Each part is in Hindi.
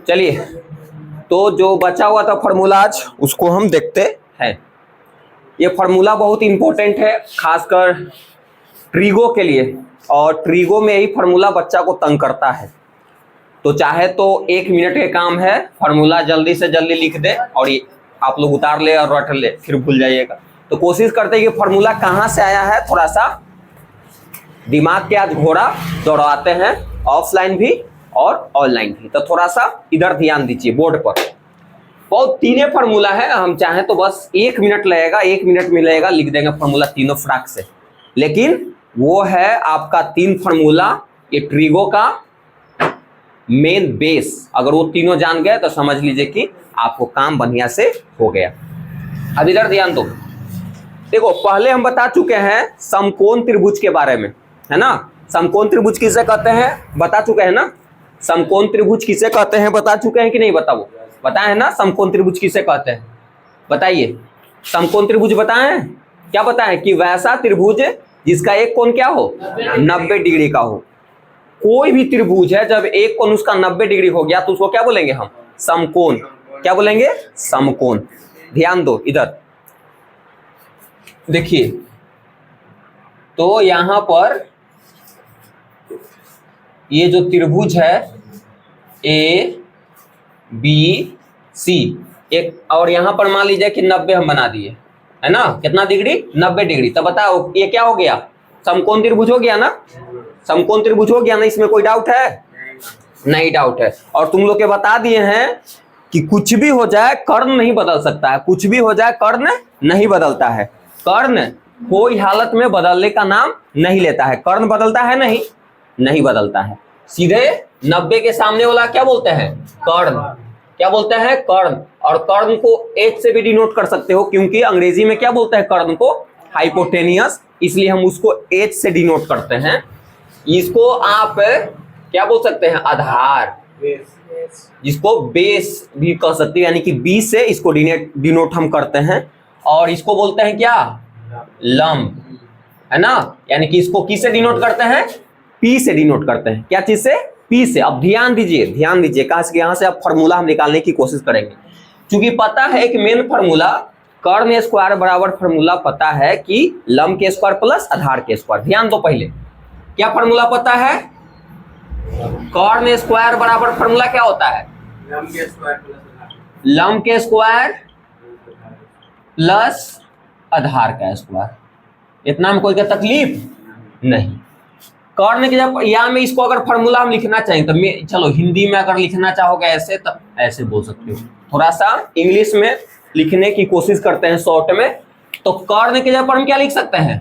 चलिए, तो जो बचा हुआ था फार्मूला आज उसको हम देखते हैं। ये फार्मूला बहुत इंपॉर्टेंट है खासकर ट्रीगो के लिए, और ट्रीगो में यही फार्मूला बच्चा को तंग करता है। तो चाहे तो 1 मिनट के काम है, फार्मूला जल्दी से जल्दी लिख दे और ये आप लोग उतार ले और रट ले, फिर भूल जाइएगा। तो कोशिश करते हैं कि फार्मूला कहाँ से आया है, थोड़ा सा दिमाग के आज घोड़ा दौड़ाते हैं, ऑफलाइन भी और ऑनलाइन भी। तो थोड़ा सा इधर ध्यान दीजिए बोर्ड पर। बहुत 3 फार्मूला है, हम चाहें तो बस 1 मिनट लगेगा, 1 मिनट में लगेगा, लिख देंगे फार्मूला तीनों फटाक से। लेकिन वो है आपका 3 फार्मूला, ये ट्रीगो का मेन बेस। अगर वो तीनों जान गए तो समझ लीजिए कि आपको काम बढ़िया से हो गया। अब इधर ध्यान दो, देखो पहले हम बता चुके हैं समकोण त्रिभुज के बारे में, है ना। समकोण त्रिभुज किसे कहते हैं बता चुके हैं ना। समकोण त्रिभुज किसे कहते हैं बता चुके हैं कि नहीं, बताओ, बताए हैं ना समकोण त्रिभुज किसे कहते हैं, बताइए। समकोण त्रिभुज बताएं, क्या बताएं कि वैसा त्रिभुज जिसका एक कोण क्या हो, 90 डिग्री का हो। कोई भी त्रिभुज है जब एक कोण उसका 90 डिग्री हो गया तो उसको क्या बोलेंगे हम, समकोण। क्या बोलेंगे, समकोण। ध्यान दो इधर देखिए, तो यहां पर ये जो त्रिभुज है ए बी सी एक, और यहां पर मान लीजिए कि 90 हम बना दिए, है ना। कितना डिग्री, 90 डिग्री। तब बताओ ये क्या हो गया, समकोण त्रिभुज हो गया ना। समकोण त्रिभुज हो गया ना, इसमें कोई डाउट है, नहीं डाउट है। और तुम लोग के बता दिए हैं कि कुछ भी हो जाए कर्ण नहीं बदल सकता है, कुछ भी हो जाए कर्ण नहीं बदलता है। कर्ण कोई हालत में बदलने का नाम नहीं लेता है। कर्ण बदलता है, नहीं बदलता है। सीधे 90 के सामने वाला क्या बोलते हैं, कर्ण। क्या बोलते हैं, कर्ण। और कर्ण को एच से भी डिनोट कर सकते हो, क्योंकि अंग्रेजी में क्या बोलते हैं कर्ण को, हाइपोटेनियस, इसलिए हम उसको एच से डिनोट करते हैं। इसको आप क्या बोल सकते हैं, आधार, जिसको बेस भी कह सकते हैं, यानी कि बी से इसको डिनोट हम करते हैं। और इसको बोलते हैं क्या, लंब, है ना। यानी कि इसको किससे डिनोट करते हैं, पी से डिनोट करते हैं। क्या चीज से, पी से। अब ध्यान दीजिए, ध्यान दीजिए, यहां से अब फार्मूला हम निकालने की कोशिश करेंगे। क्योंकि पता है एक मेन फार्मूला कर्ण स्क्वायर बराबर फार्मूला पता है कि लंब के स्क्वायर प्लस आधार के स्क्वायर। ध्यान दो, पहले क्या फार्मूला पता है, कर्ण स्क्वायर बराबर फार्मूला क्या होता है, लंब के स्क्वायर प्लस आधार का स्क्वायर। इतना में कोई क्या तकलीफ नहीं। कर्ण के जब या में इसको अगर फार्मूला हम लिखना चाहें तो चलो हिंदी में अगर लिखना चाहोगे ऐसे तो ऐसे बोल सकते हो। थोड़ा सा इंग्लिश में लिखने की कोशिश करते हैं शॉर्ट में। तो कर्ण के जगह पर हम क्या लिख सकते हैं,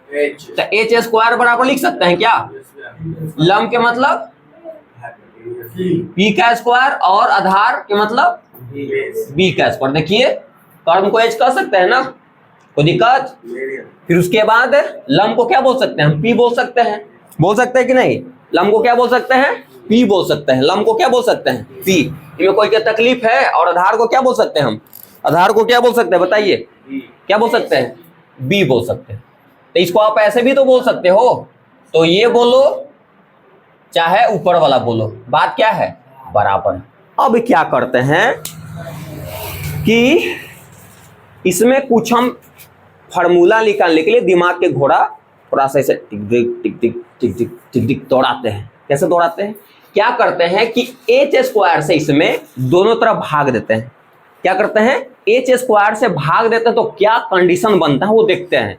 तो एच स्क्वायर बराबर लिख सकते हैं क्या, लंब के मतलब पी का स्क्वायर और आधार के मतलब बी का स्क्वायर। देखिए कर्ण को एच कह सकते हैं ना, कोई दिक्कत। फिर उसके बाद लंब को क्या बोल सकते हैं, हम पी बोल सकते हैं, बोल सकते हैं कि नहीं। लंब को क्या बोल सकते हैं, पी बोल सकते हैं। लंब को क्या बोल सकते हैं, पी। इनमें कोई क्या तकलीफ है। और आधार को क्या बोल सकते हैं हम, आधार को क्या बोल सकते हैं बताइए, क्या बोल सकते हैं, बी बोल सकते हैं। तो इसको आप ऐसे भी तो बोल सकते हो, तो ये बोलो चाहे ऊपर वाला बोलो, बात क्या है, बराबर। अब क्या करते हैं कि इसमें कुछ हम फार्मूला निकालने के लिए दिमाग के घोड़ा थोड़ा सा ऐसे टिक टिक टिक टिक टिक टिक टिक टिक दौड़ाते हैं। कैसे दौड़ाते हैं, क्या करते हैं कि एच स्क्वायर से इसमें दोनों तरफ भाग देते हैं। क्या करते हैं, एच स्क्वायर से भाग देते हैं, तो क्या कंडीशन बनता है वो देखते हैं।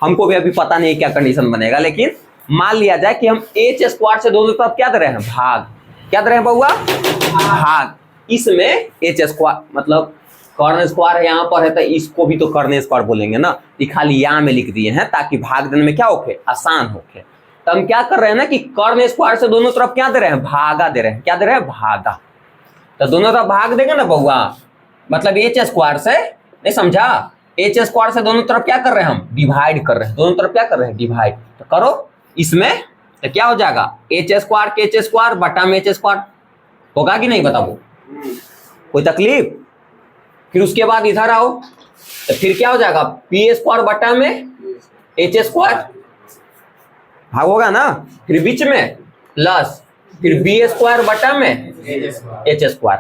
हमको भी अभी पता नहीं क्या कंडीशन बनेगा, लेकिन मान लिया जाए कि हम एच स्क्वायर से दोनों तरफ क्या दे रहे हैं, भाग। क्या दे रहे हैं बउआ, भाग। इसमें एच स्क्वायर मतलब कर्ण स्क्वायर है यहाँ पर है, तो इसको भी तो कर्ण स्क्वायर बोलेंगे ना। ये खाली यहाँ में लिख दिए हैं ताकि भाग देने में क्या होके, आसान होके। तो हम क्या कर रहे हैं ना कि कर्ण स्क्वायर से दोनों तरफ क्या दे रहे हैं, भागा दे रहे हैं। क्या दे रहे हैं, भागा। तो दोनों तरफ भाग देंगे ना बउआ, मतलब एच स्क्वायर से, नहीं समझा, एच स्क्वायर से दोनों तरफ क्या कर रहे हैं हम, डिवाइड कर रहे हैं। दोनों तरफ क्या कर रहे हैं, डिवाइड। तो करो इसमें, तो क्या हो जाएगा, एच स्क्वायर के एच स्क्वायर बटा में एच स्क्वायर होगा कि नहीं, बताओ, कोई तकलीफ। फिर उसके बाद इधर आओ, तो फिर क्या हो जाएगा, पी स्क्वायर बटा में एच स्क्वायर भाग होगा ना। फिर बीच में प्लस फिर बी स्क्वायर बटा में एच स्क्वायर।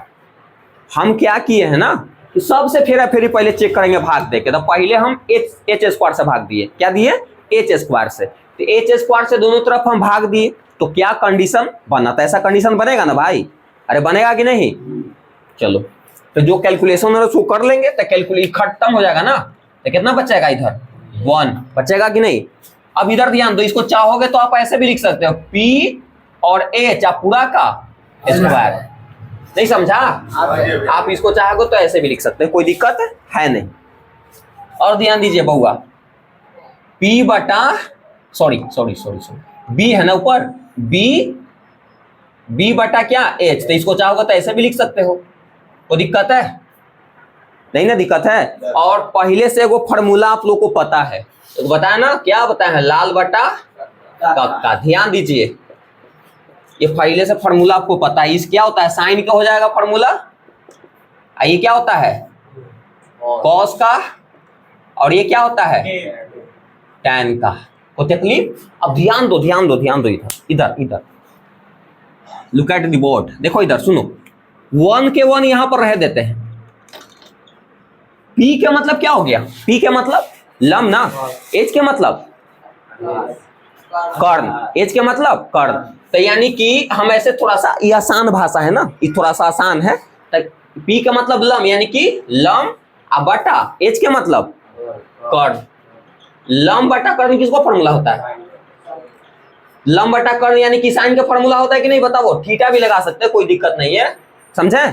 हम क्या किए हैं ना कि सबसे फेरा फेरी पहले चेक करेंगे भाग देके, तो पहले हम एच स्क्वायर से भाग दिए। क्या दिए? एच स्क्वायर से। तो एच स्क्वायर से दोनों तरफ हम भाग दिए, तो क्या कंडीशन बना? तो ऐसा कंडीशन बनेगा ना भाई? अरे बनेगा कि नहीं? चलो तो जो कैलकुलेशन है उसको कर लेंगे, तो कैलकुलेट खत्म हो जाएगा ना। तो कितना बचेगा? इधर 1 बचेगा कि नहीं? अब इधर ध्यान दो, इसको चाहोगे तो आप ऐसे भी लिख सकते हो, P और H आप पूरा का स्क्वायर। नहीं समझा? आप इसको चाहोगे तो ऐसे भी लिख सकते हैं, कोई दिक्कत है नहीं। और ध्यान दीजिए बउआ, P बटा सॉरी B है ना ऊपर, B बटा क्या? H। तो इसको चाहोगे तो ऐसे भी लिख सकते हो, कोई दिक्कत है नहीं ना? दिक्कत है। और पहले से वो फार्मूला आप लोग को पता है, तो बताया ना, क्या बताया है? लाल बटा का। ध्यान दीजिए, ये पहले से फार्मूला आपको पता है। इस क्या होता है? साइन का हो जाएगा फार्मूला, ये क्या होता है? कॉस का, और ये क्या होता है? टैन का। कोई तकलीफ? अब ध्यान दो इधर लुक एट द बोर्ड। देखो इधर सुनो, 1 के 1 यहां पर रह देते हैं। P के मतलब क्या हो गया? P के मतलब लम ना, H के मतलब कर्ण, H के मतलब कर्ण। तो यानी कि हम ऐसे थोड़ा सा, ये आसान भाषा है ना, ये थोड़ा सा आसान है। तो P का मतलब लम, यानी कि लम बटा H के मतलब कर्ण। लम बटा कर्ण किसको फॉर्मूला होता है? लम बटा कर्ण यानी कि साइन का फॉर्मूला होता है कि नहीं? बताओ। थीटा भी लगा सकते हैं, कोई दिक्कत नहीं है, समझे?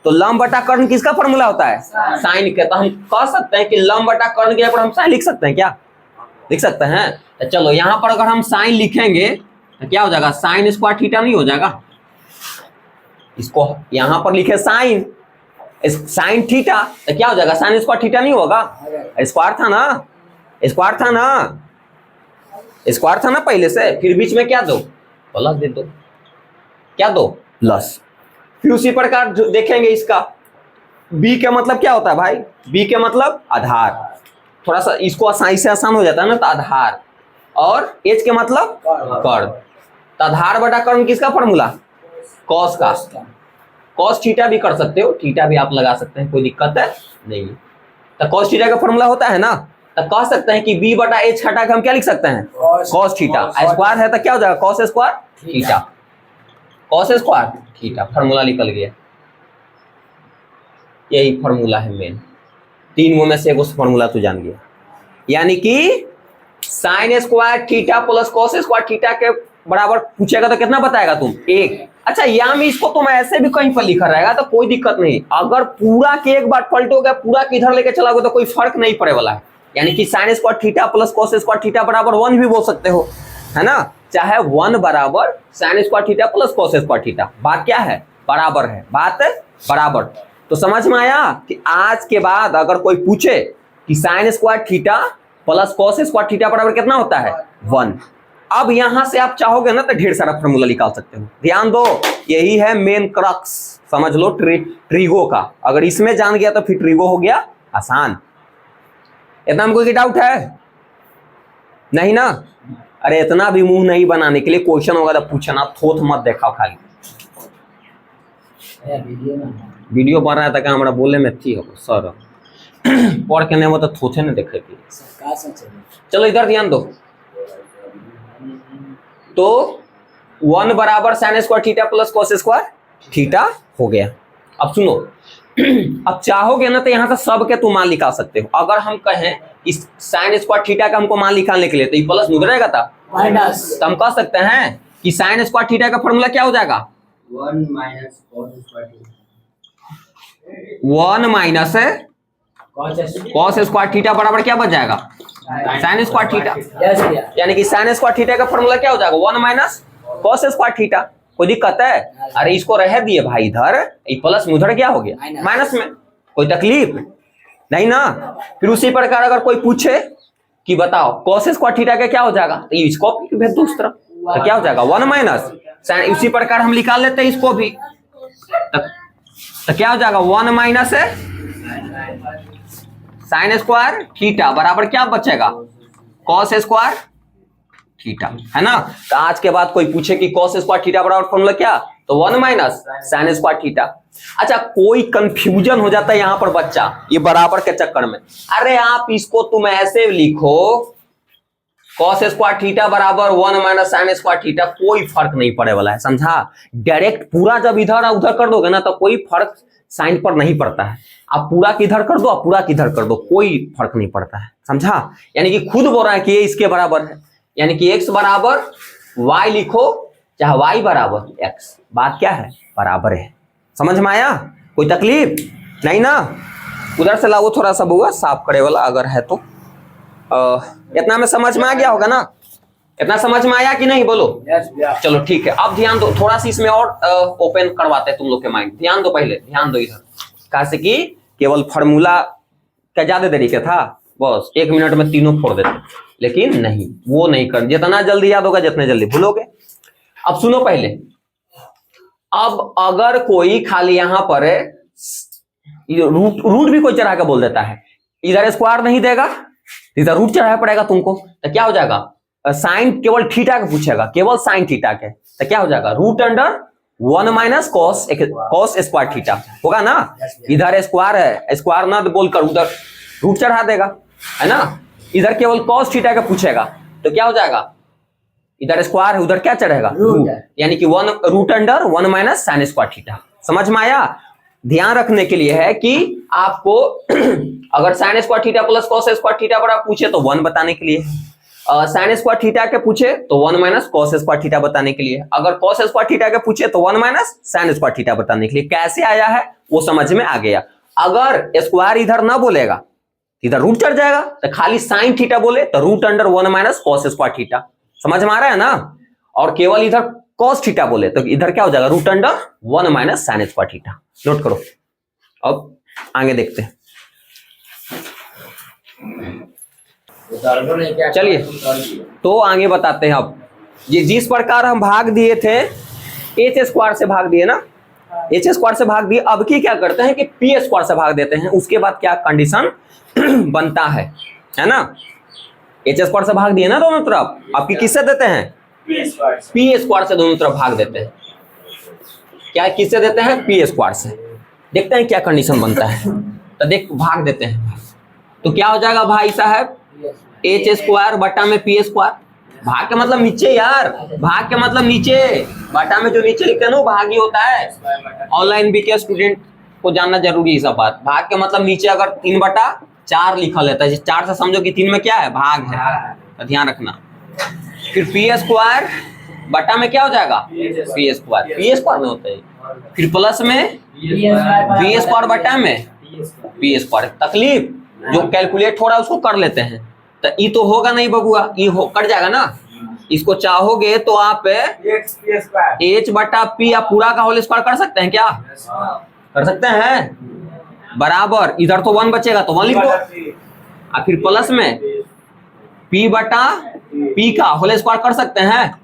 तो लम बटा कर्ण किसका फॉर्मूला होता है? साइन का। तो हम कह सकते हैं कि लम बटा कर्ण के ऊपर हम साइन लिख सकते हैं। क्या लिख सकते हैं? तो चलो यहां पर अगर हम साइन लिखेंगे तो क्या हो जाएगा? साइन स्क्वायर थीटा नहीं हो जाएगा? इसको यहां पर लिखे साइन थीटा, तो क्या हो जाएगा? साइन स्क्वायर थीटा नहीं होगा? स्क्वायर था ना पहले से। फिर बीच में क्या दो? प्लस दे दो। क्या दो? प्लस। फिर उसी प्रकार देखेंगे इसका, B का मतलब क्या होता है भाई? B के मतलब आधार। थोड़ा सा इसको से आसान हो जाता है ना, तो आधार। और H के मतलब कर्ण। तो आधार बटा कर्ण किसका फॉर्मूला? कॉस का। कॉस थीटा भी कर सकते हो, थीटा भी आप लगा सकते हैं, कोई दिक्कत है नहीं। तो कॉस थीटा का फॉर्मूला होता है ना, तो कह सकते हैं कि B बटा H हटा के हम क्या लिख सकते हैं? Cos theta. स्क्वायर है तो क्या हो जाएगा? Cos square theta. Cos square theta formula निकल गया। यही फॉर्मूला है मेन। 3 में से एक फॉर्मूला तो जान गया, यानी कि sign square theta plus cos square theta के बराबर पूछेगा तो कितना बताएगा तुम? 1। अच्छा, या में इसको तुम ऐसे भी कहीं पर लिखा रहेगा तो कोई दिक्कत नहीं। अगर पूरा के एक बार पलटोगे, पूरा किधर लेके चलाओगे तो कोई फर्क नहीं पड़े वाला है। यानी कि sign square theta plus cos square theta बराबर 1 भी बोल सकते हो, है ना? चाहे 1 बराबर sign square theta plus cos square theta. बात क्या है? बराबर है, बात बराबर। तो समझ में आया कि आज के बाद अगर कोई पूछे कि sign square theta plus cos square theta बराबर कितना होता है? 1। अब यहां से आप चाहोगे ना तो ढेर सारा फॉर्मूला निकाल सकते हो। ध्यान दो, यही है मेन क्रक्स, समझ लो, ट्रिगो का। अगर इसमें जान गया तो फिर ट्रिगो हो गया आसान। इतना में कोई डाउट है? नहीं ना? अरे इतना भी मुंह नहीं बनाने के लिए, क्वेश्चन होगा तो पूछना, थोथ मत देखा खाली। वीडियो बन रहा था क्या? हमारा बोले में थी हो सर पढ़ के नहीं वो तो थोथे ने देखे थी। चलो इधर ध्यान दो, तो 1 बराबर sign square theta plus cos square theta हो गया। अब सुनो, अब चाहोगे ना तो यहाँ से सब के तुम मान निकाल सकते हो। अगर हम कहें इस साइन स्क्वायर थीटा का हमको मान निकालने के लिए, तो ये प्लस मुद्रेगा था माइनस, तो हम कह सकते हैं कि साइन स्क्वायर थीटा का फॉर्मूला क्या हो जाएगा? 1 माइनस कॉस स्क्वायर थीटा बराबर क्या बच जाएगा? Sign square theta. यानी कि साइन स्क्वायर थीटा का फॉर्मूला क्या हो जाएगा? 1 माइनस कॉस स्क्वायर थीटा। कोई दिक्कत है? अरे इसको रह दिए भाई इधर, प्लस में उधर क्या हो गया? माइनस में। कोई तकलीफ नहीं ना? फिर उसी प्रकार अगर कोई पूछे कि बताओ कॉस स्क्वायर थीटा का क्या हो जाएगा, तो इसको भेज दो उस तरफ, तो क्या हो जाएगा? 1 माइनस साइन। उसी प्रकार हम निकाल लेते हैं इसको भी, तो क्या हो जाएगा? 1 माइनस है साइन स्क्वायर थीटा बराबर क्या बचेगा? कॉस स्क्वायर थीटा, है ना। तो आज के बाद कोई पूछे कि cos स्क्वायर थीटा बराबर फॉर्मूला क्या, तो 1 माइनस sin स्क्वायर थीटा। अच्छा, कोई कंफ्यूजन हो जाता है यहाँ पर बच्चा ये बराबर के चक्कर में। अरे आप इसको तुम ऐसे लिखो cos स्क्वायर थीटा बराबर 1 माइनस sin स्क्वायर थीटा, कोई फर्क नहीं पड़े वाला है, समझा। डायरेक्ट पूरा जब इधर उधर कर दोगे ना तो कोई फर्क साइन पर नहीं पड़ता है। आप पूरा किधर कर दो, आप पूरा किधर कर दो, कोई फर्क नहीं पड़ता है, समझा। यानी कि खुद बोल रहा है कि ये इसके बराबर है, यानी कि x बराबर y लिखो चाहे y बराबर x, बात क्या है, बराबर है। समझ में आया, कोई तकलीफ नहीं ना। उधर से लाओ थोड़ा सा बुआ साफ करे वाला अगर है तो। इतना में समझ में आ गया होगा ना, इतना समझ में आया कि नहीं बोलो। चलो ठीक है, अब ध्यान दो थोड़ा सा इसमें और ओपन करवाते हैं तुम लोग के माइंड। ध्यान दो, पहले ध्यान दो इधर, कैसे कि केवल फार्मूला का ज्यादा तरीका था, बस 1 मिनट में तीनों फोड़ देते, लेकिन नहीं, वो नहीं कर, जितना जल्दी याद होगा जितने जल्दी भूलोगे। अब सुनो पहले, अब अगर कोई खाली यहां पर रूट भी कोई चढ़ा के बोल देता है, इधर स्क्वायर नहीं देगा, इधर रूट चढ़ाना पड़ेगा तुमको, तो क्या हो जाएगा, साइन केवल थीटा का पूछेगा, केवल साइन थीटा के, तो क्या हो जाएगा, root under 1 minus cos square theta होगा ना। इधर स्क्वायर है, स्क्वायर ना बोलकर उधर रूट चढ़ा देगा, है ना। इधर केवल कॉस थीटा का पूछेगा तो क्या हो जाएगा, इधर स्क्वायर है उधर क्या चढ़ेगा, रूट, यानी कि 1 root under 1 minus sine square theta. समझ में आया। ध्यान रखने के लिए है कि आपको अगर sign square theta plus cos square theta बराबर पूछे तो 1 बताने के लिए, साइन स्क्वायर थीटा के पूछे तो 1 माइनस कॉस स्क्वायर थीटा बताने के लिए, अगर कॉस स्क्वायर थीटा के पूछे तो 1 माइनस साइन स्क्वायर थीटा बताने के लिए। कैसे आया है वो समझ में आ गया। अगर स्क्वायर इधर ना बोलेगा इधर रूट चढ़ जाएगा, तो खाली साइन थीटा बोले तो root under 1 minus cos square theta. समझ में आ रहा है ना। और केवल इधर कॉस थीटा बोले तो इधर क्या हो जाएगा, root under 1 minus sine square theta. Note करो, अब आगे देखते हैं। चलिए तो आगे बताते हैं। अब ये जिस प्रकार हम भाग दिए थे एच स्क्वायर से भाग दिए ना, एच स्क्वायर से भाग दिए, अब की क्या करते हैं कि पी स्क्वायर से भाग देते हैं। उसके बाद क्या कंडीशन बनता है ना, एच स्क्वायर से भाग दिए ना दोनों तरफ, आपकी किससे देते हैं, पी स्क्वायर से दोनों तरफ भाग देते हैं। क्या किससे देते हैं, पी स्क्वायर से। देखते हैं क्या कंडीशन बनता है, तो देख भाग देते हैं तो क्या हो जाएगा भाई साहब, एच स्क्वायर बटा में पी स्क्वायर। भाग के मतलब नीचे यार, भाग के मतलब नीचे, बटा में जो नीचे लिखते हैं ना भाग ही होता है। ऑनलाइन भी के स्टूडेंट को जानना जरूरी है सब बात। भाग के मतलब नीचे अगर 3/4 लिखा लेता है, 4 से समझो कि 3 में क्या है, भाग है, तो ध्यान रखना। फिर पी स्क्वायर बटा में क्या हो जाएगा, पी स्क्वायर में होता है, फिर प्लस में बी स्क्वायर बटा में पी स्क्वायर। तकलीफ जो कैलकुलेट हो रहा है उसको कर लेते हैं, तो ई तो होगा नहीं बबुआ, ई हो कट जाएगा ना। इसको चाहोगे तो आप एच बटा पी आप पूरा का होल स्क्वायर कर सकते हैं, क्या कर सकते हैं, बराबर इधर तो 1 बचेगा तो 1 लिख दो, और फिर प्लस में पी बटा पी का होल स्क्वायर कर सकते हैं।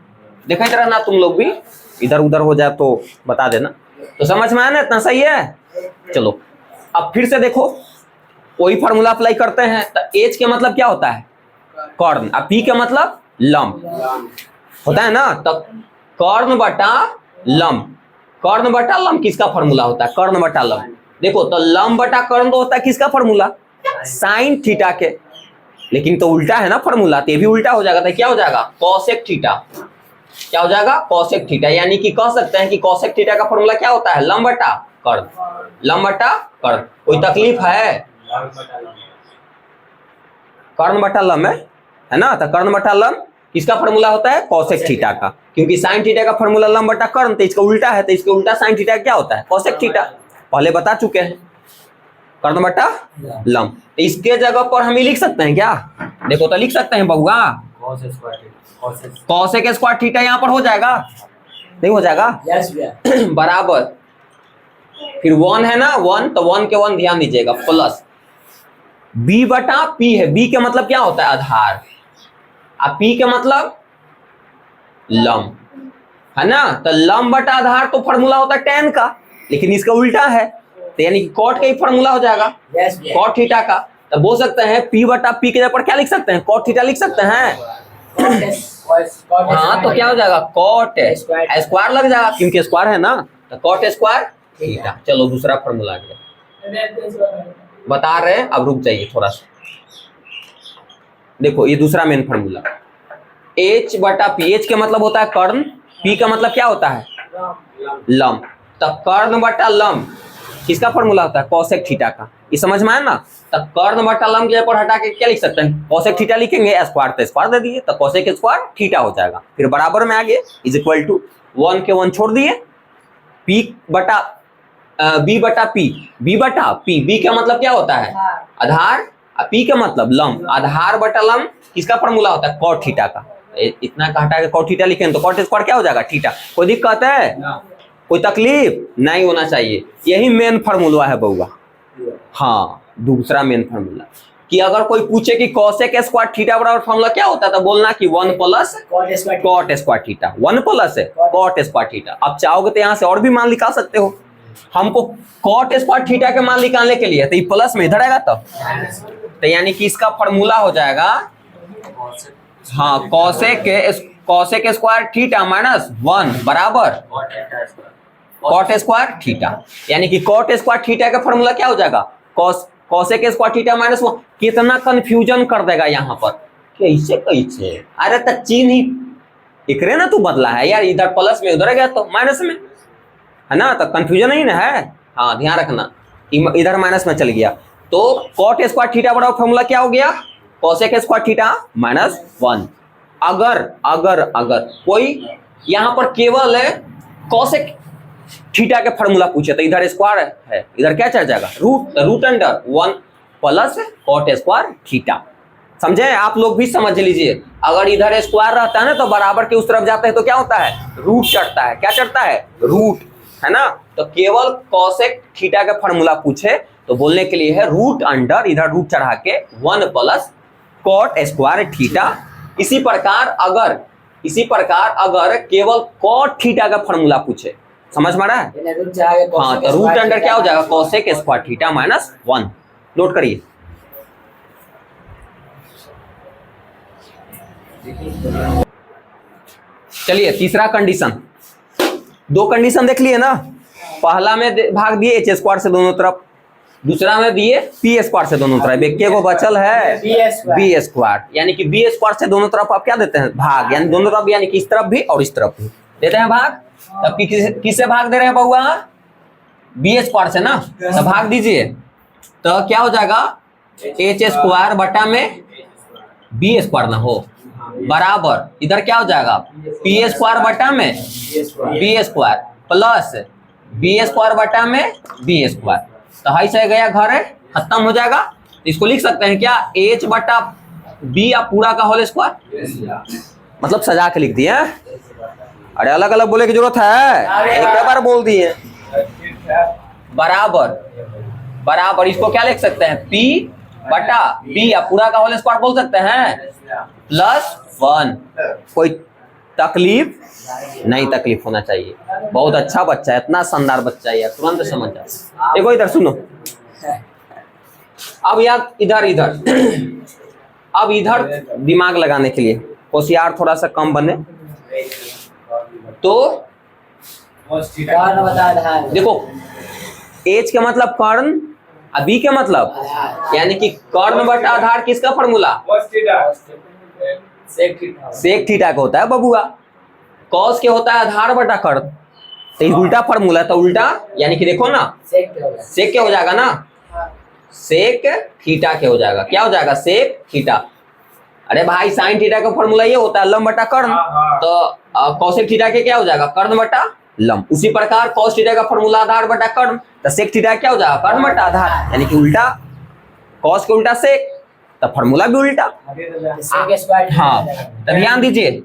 देखा ही रहना तुम लोग भी, इधर उधर हो जाए तो बता देना। तो समझ में आया ना, इतना सही है। चलो अब फिर से देखो, वही फार्मूला अप्लाई करते हैं। तो एच के मतलब क्या होता है, कर्ण, और पी के मतलब लंब होता है ना। तो कर्ण बटा लंब, कर्ण बटा लंब किसका फार्मूला होता है, कर्ण बटा लंब। देखो तो लंब बटा कर्ण तो होता है किसका फार्मूला, साइन थीटा के, लेकिन तो उल्टा है ना फार्मूला, तो ये भी उल्टा हो जाएगा। तो क्या हो जाएगा, कोसेक थीटा। क्या हो जाएगा, कोसेक थीटा। यानी कि कह सकते हैं कि कोसेक थीटा का फार्मूला क्या होता है, लंब बटा कर्ण, लंब बटा कर्ण। कोई तकलीफ है, कर्ण बटा लंब है ना। तो कर्ण बटा लंब किसका फार्मूला होता है, कोसेक थीटा का, क्योंकि साइन थीटा का फार्मूला लंब बटा कर्ण, तो इसका उल्टा है, तो इसके उल्टा साइन थीटा क्या होता है, कोसेक थीटा। पहले बता चुके हैं, कर्ण बटा लंब। तो इसके जगह पर हम लिख सकते हैं क्या, देखो तो लिख सकते हैं बहुआ, कोसेक स्क्वायर थीटा यहाँ पर हो जाएगा, नहीं हो जाएगा, बराबर फिर 1 है ना, 1 तो 1 के 1 ध्यान दीजिएगा, प्लस b बटा p है, b के मतलब क्या होता है, आधार, और p के मतलब लंब, है ना। तो लंब बटा आधार तो फार्मूला होता है tan का, लेकिन इसका उल्टा है, तो यानी कि कॉट का ही फार्मूला हो जाएगा, कॉट थीटा का। तो बोल सकते हैं p बटा p के जगह पर क्या लिख सकते हैं, कॉट थीटा लिख सकते हैं। हाँ तो क्या हो जाएगा कॉट स्क्वायर लग जाएगा क्योंकि स्क्वायर है ना, तो कॉट स्क्वायर थीटा। चलो दूसरा फॉर्मूला आ गया, बता रहे हैं, अब रुक जाइए थोड़ा सा। देखो ये दूसरा मेन फॉर्मूला, h बटा पी। एच का मतलब होता है कर्ण, पी का मतलब क्या होता है लंब। तो कर्ण बटा लंब किसका फॉर्मूला होता है कोसेक थीटा का, ये समझ में आया ना। तो कर्ण बटा लंब के ऊपर हटा के क्या लिख सकते हैं कोसेक थीटा लिखेंगे, स्क्वायर तो स्क्वायर दे दिए, तो कोसेक स्क्वायर थीटा हो जाएगा। फिर बराबर में आ गए इज इक्वल टू 1 के 1 छोड़ दिए, पी बटा बी बटा पी, बी बटा पी, बी का मतलब क्या होता है आधार, पी का मतलब लंब, आधार बटा लंब किसका फॉर्मूला होता है कॉट थीटा का। इतना का हटा के कॉट थीटा लिखेंगे तो कॉट स्क्वायर क्या हो जाएगा थीटा। कोई दिक्कत है, कोई तकलीफ नहीं होना चाहिए, यही मेन फॉर्मूला है बउआ। हाँ दूसरा मेन फॉर्मूला कि अगर कोई पूछे कि कोसेक स्क्वायर थीटा बराबर फॉर्मूला क्या होता है तो बोलना कि 1 plus cot square theta, 1 plus cot square theta. अब चाहोगे तो यहाँ से और भी मान निकाल सकते हो, हमको कॉट स्क्वायर थीटा के मान निकालने के लिए तो ये प्लस में इधर आएगा तो यानी कि इसका फॉर्मूला हो जाएगा हाँ कॉसेक स्क्वायर थीटा माइनस 1 बराबर कॉट स्क्वायर थीटा। यानी कि कॉट स्क्वायर थीटा का फॉर्मूला क्या हो जाएगा कॉसेक स्क्वायर थीटा माइनस 1। कितना कंफ्यूजन कर देगा यहाँ पर, कैसे कैसे, अरे तो चिन्ह ही इकरे ना तू बदला है यार, इधर प्लस में उधर गया तो माइनस में है ना, तो कंफ्यूजन नहीं ना है। हाँ ध्यान रखना, इधर माइनस में चल गया तो कॉट स्क्वायर थीटा बराबर फॉर्मूला क्या हो गया कोसेक स्क्वायर थीटा माइनस 1। अगर अगर अगर कोई यहाँ पर केवल कोसेक थीटा के फॉर्मूला पूछे तो इधर स्क्वायर है, इधर क्या चल जाएगा root under 1 plus cot square theta. समझे, आप लोग भी समझ लीजिए, अगर इधर स्क्वायर रहता है ना तो बराबर के उस तरफ जाते हैं तो क्या होता है रूट चढ़ता है, क्या चढ़ता है रूट, है ना। तो केवल कोसेक थीटा का फॉर्मूला पूछे तो बोलने के लिए है रूट अंडर, इधर रूट चढ़ा के 1 प्लस कॉट स्क्वायर थीटा। इसी प्रकार अगर केवल कॉट थीटा का फॉर्मूला पूछे, समझ में आ रहा है, हाँ तो रूट अंडर क्या हो जाएगा cosec square theta minus 1। Note करिए, चलिए तीसरा कंडीशन, दो कंडीशन देख लिए ना, पहला में भाग दिए एच स्क्वायर से दोनों तरफ, दूसरा में दिए पी स्क्वायर से दोनों तरफ, एक को बचल है बी स्क्वायर। यानी कि बी स्क्वायर से दोनों तरफ आप क्या देते हैं भाग, यानी दोनों तरफ यानी कि इस तरफ भी और इस तरफ भी देते हैं भाग। तब किससे भाग दे रहे हैं बउआ बी स्क्वायर से ना, तो भाग दीजिए तो क्या हो जाएगा एच स्क्वायर बटा में बी स्क्वायर ना हो बराबर इधर क्या हो जाएगा पी स्क्वायर बटा में B square plus B square बटा में बी स्क्वायर। तो हाई से गया घर है, खत्म हो जाएगा। इसको लिख सकते हैं क्या एच बटा बी या पूरा का होल स्क्वायर, मतलब सजा के लिख दिए। अरे अलग अलग बोले की जरूरत है, एक बार बोल दिए बराबर बराबर। इसको क्या लिख सकते हैं पी बटा बी या पूरा का होल स्क्वायर बोल सकते हैं प्लस 1। कोई तकलीफ नहीं, तकलीफ होना चाहिए। बहुत अच्छा बच्चा है, इतना शानदार बच्चा है, तुरंत समझ जाए। देखो इधर सुनो, अब यार इधर अब इधर दिमाग लगाने के लिए होशियार थोड़ा सा कम बने तो देखो एच का मतलब कर्ण, बी का मतलब यानी कि कर्ण बटा आधार किसका फॉर्मूला सेक थीटा का होता है बबुआ। कॉस के होता है आधार बटा कर्ण, तो उल्टा फॉर्मूला, तो उल्टा यानी कि देखो ना सेक क्या हो जाएगा ना सेक थीटा के हो जाएगा। क्या हो जाएगा सेक थीटा। अरे भाई साइन थीटा का फॉर्मूला ये होता है लंब बटा कर्ण, तो कॉसेक थीटा के क्या हो जाएगा कर्ण बटा लंब। उसी प्रकार कॉस थीटा का फॉर्मूला आधार बटा कर्ण, तो सेक थीटा क्या हो जाएगा कर्ण बटा आधार, यानी कि उल्टा कॉस के उल्टा सेक, तो फॉर्मूला भी उल्टा। हाँ तो ध्यान दीजिए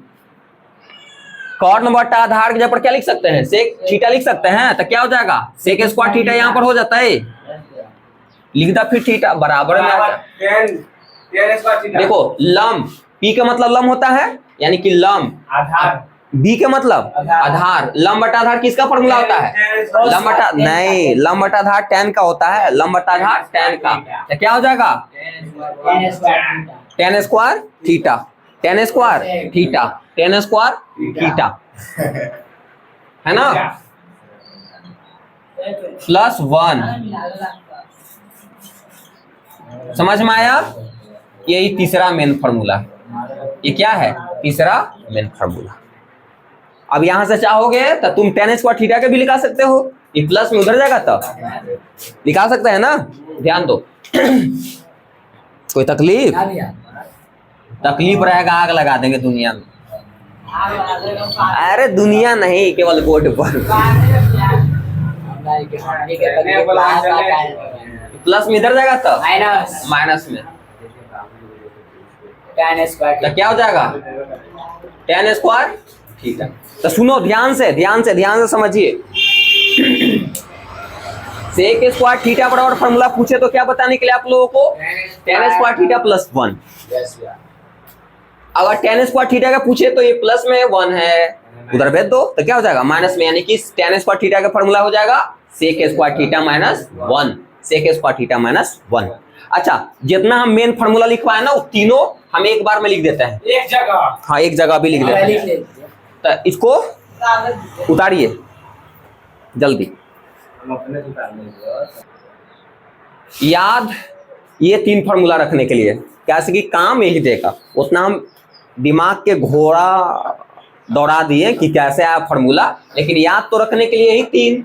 कर्ण बटा आधार के जगह पर क्या लिख सकते हैं सेक थीटा लिख सकते हैं, तो क्या हो जाएगा सेक स्क्वायर थीटा यहाँ पर हो जाता है, लिख दा फिर थीटा बराबर में आता है। देखो लंब पी का मतलब लंब होता है यानी कि लंब आधार, बी का मतलब आधार, लंब बटा आधार किसका फॉर्मूला होता है लंब बटा नहीं लंब बटा आधार tan का होता है, लंब बटा आधार tan का, तो क्या हो जाएगा tan square theta. tan square theta, tan square theta, है ना, +1। समझ में आया? यही तीसरा मेन फॉर्मूला है। ये क्या है? तीसरा मेन फॉर्मूला। अब यहां से चाहोगे तो तुम tan स्क्वायर थीटा के भी निकाल सकते हो, ये प्लस में उधर जाएगा तो निकाल सकते हैं ना। ध्यान दो। कोई तकलीफ? तकलीफ रहेगा आग लगा देंगे दुनिया में। अरे दुनिया नहीं, केवल बोर्ड पर। प्लस में इधर जाएगा तो माइनस में, तो क्या हो जाएगा? tan square theta. तो सुनो ध्यान से समझिए। सेक स्क्वायर थीटा बराबर फॉर्मूला पूछे तो क्या बताने के लिए आप लोगों को? tan square theta +1। अगर tan स्क्वायर थीटा का पूछे तो ये प्लस में 1 है, उधर भेज दो तो क्या हो जाएगा? माइनस में, यानी कि tan स्क्वायर थीटा का फॉर्मूला हो जाएगा sec square theta -1, sec square theta -1। अच्छा, जितना हम मेन फॉर्मूला लिखवाए ना वो तीनों हम एक बार में लिख देते हैं, एक जगह। हाँ, एक जगह भी लिख देते हैं। तो इसको उतारिए जल्दी। याद ये 3 फॉर्मूला रखने के लिए कैसे कि काम यही देगा, उतना हम दिमाग के घोड़ा दौड़ा दिए कि कैसे आया फॉर्मूला, लेकिन याद तो रखने के लिए यही 3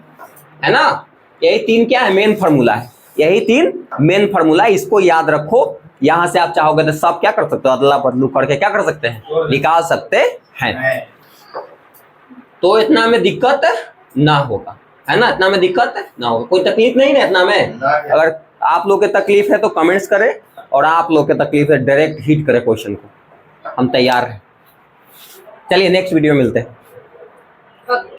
है ना। यही 3 क्या है? मेन फॉर्मूला है। यही 3 मेन फॉर्मूला, इसको याद रखो। यहां से आप चाहोगे तो सब क्या कर सकते हो? अदला बदलू करके क्या कर सकते हैं? निकाल सकते हैं। तो इतना में दिक्कत ना होगा, है ना, इतना में दिक्कत ना होगा, कोई तकलीफ नहीं है इतना में। अगर आप लोग के तकलीफ है तो कमेंट्स करें, और आप लोग के तकलीफ है डायरेक्ट हिट करें क्वेश्चन को, हम तैयार हैं। चलिए नेक्स्ट वीडियो मिलते हैं।